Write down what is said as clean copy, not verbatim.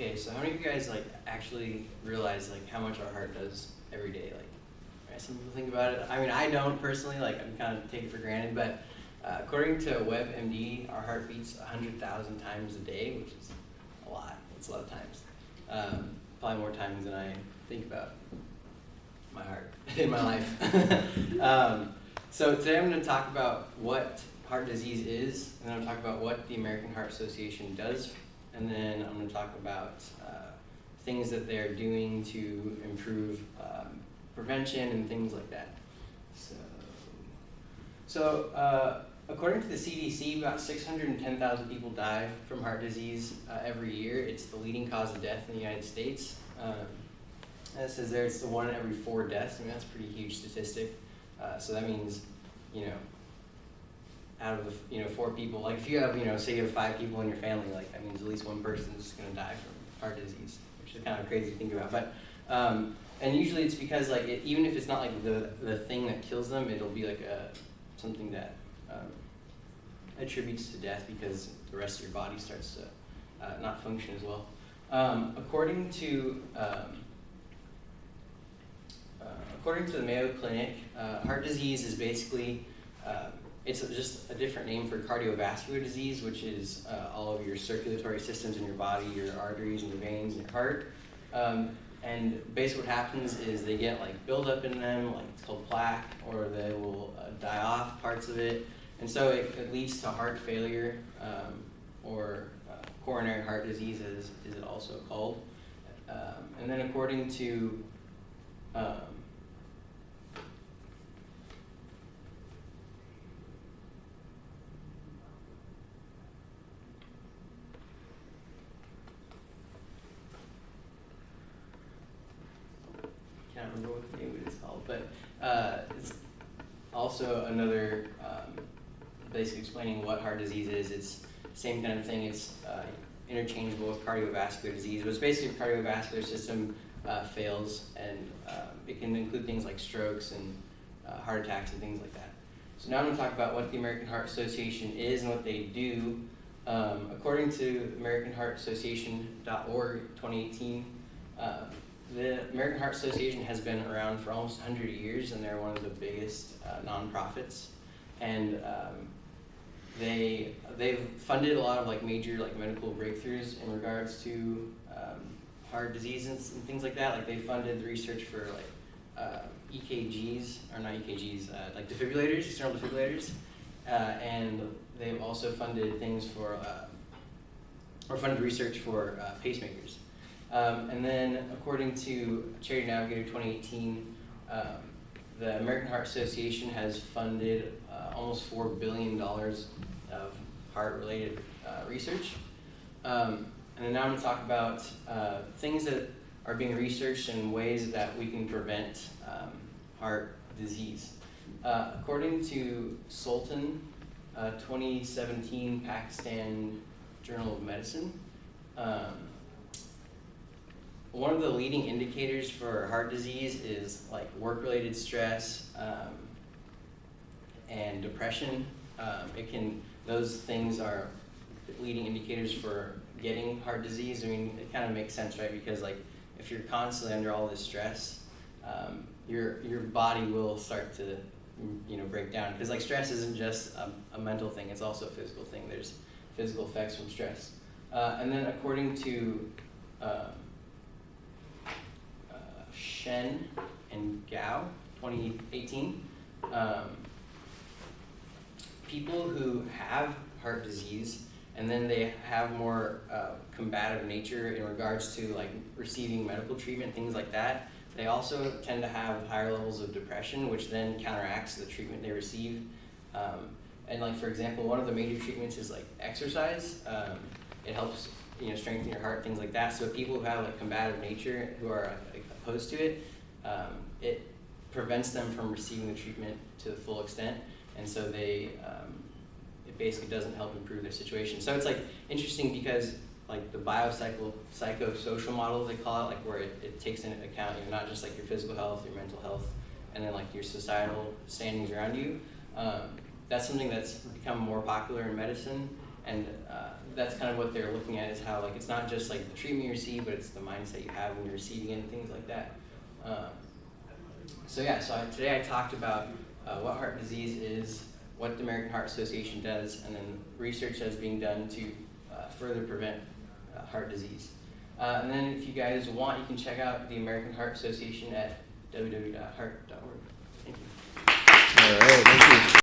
Okay, so how many of you guys like actually realize like how much our heart does every day? Like, right? Some people think about it. I mean, I don't personally. Like, I'm kind of take it for granted. But according to WebMD, our heart beats 100,000 times a day, which is a lot. It's a lot of times. Probably more times than I think about my heart in my life. So today I'm going to talk about what heart disease is, and then I'm going to talk about what the American Heart Association does, and then I'm going to talk about things that they're doing to improve prevention and things like that. So according to the CDC, about 610,000 people die from heart disease every year. It's the leading cause of death in the United States. And it says there it's the 1 in every 4 deaths. I mean, that's a pretty huge statistic. So that means, out of the 4 people, like if you have, say you have 5 people in your family, like that means at least one person is going to die from heart disease, which is kind of crazy to think about. But and usually it's because like even if it's not like the thing that kills them, it'll be like something that attributes to death because the rest of your body starts to not function as well. According to the Mayo Clinic, heart disease is basically, it's just a different name for cardiovascular disease, which is all of your circulatory systems in your body, your arteries and your veins and your heart. And basically what happens is they get like buildup in them, like it's called plaque, or they will die off parts of it. And so it leads to heart failure, or coronary heart disease, as is it also called. And then according to can't remember what the name of it is called, but it's also another basically explaining what heart disease is. It's the same kind of thing. It's interchangeable with cardiovascular disease, but it's basically your cardiovascular system fails, and it can include things like strokes and heart attacks and things like that. So now I'm going to talk about what the American Heart Association is and what they do. According to AmericanHeartAssociation.org 2018, the American Heart Association has been around for almost 100 years, and they're one of the biggest nonprofits. And they've funded a lot of like major like medical breakthroughs in regards to heart disease and things like that. Like they funded the research for like EKGs, or not EKGs, like defibrillators, external defibrillators, and they've also funded things for or funded research for pacemakers. And then according to Charity Navigator 2018, the American Heart Association has funded almost $4 billion of heart-related research. And then now I'm going to talk about things that are being researched and ways that we can prevent heart disease. According to Sultan, 2017 Pakistan Journal of Medicine, one of the leading indicators for heart disease is like work-related stress and depression. Those things are leading indicators for getting heart disease. I mean, it kind of makes sense, right? Because like if you're constantly under all this stress, your body will start to break down. Because like stress isn't just a mental thing; it's also a physical thing. There's physical effects from stress. And then according to Shen and Gao, 2018, people who have heart disease and then they have more combative nature in regards to like receiving medical treatment, things like that, they also tend to have higher levels of depression, which then counteracts the treatment they receive. And like for example, one of the major treatments is like exercise. It helps strengthen your heart, things like that. So people who have like combative nature, who are like, opposed to it, it prevents them from receiving the treatment to the full extent, and so it basically doesn't help improve their situation. So it's like interesting because like the psychosocial model they call it, like where it takes into account not just like your physical health, your mental health, and then like your societal standings around you. That's something that's become more popular in medicine, And that's kind of what they're looking at, is how like it's not just like the treatment you receive, but it's the mindset you have when you're receiving it and things like that. So today I talked about what heart disease is, what the American Heart Association does, and then research that is being done to further prevent heart disease. And then if you guys want, you can check out the American Heart Association at www.heart.org. Thank you. All right, thank you.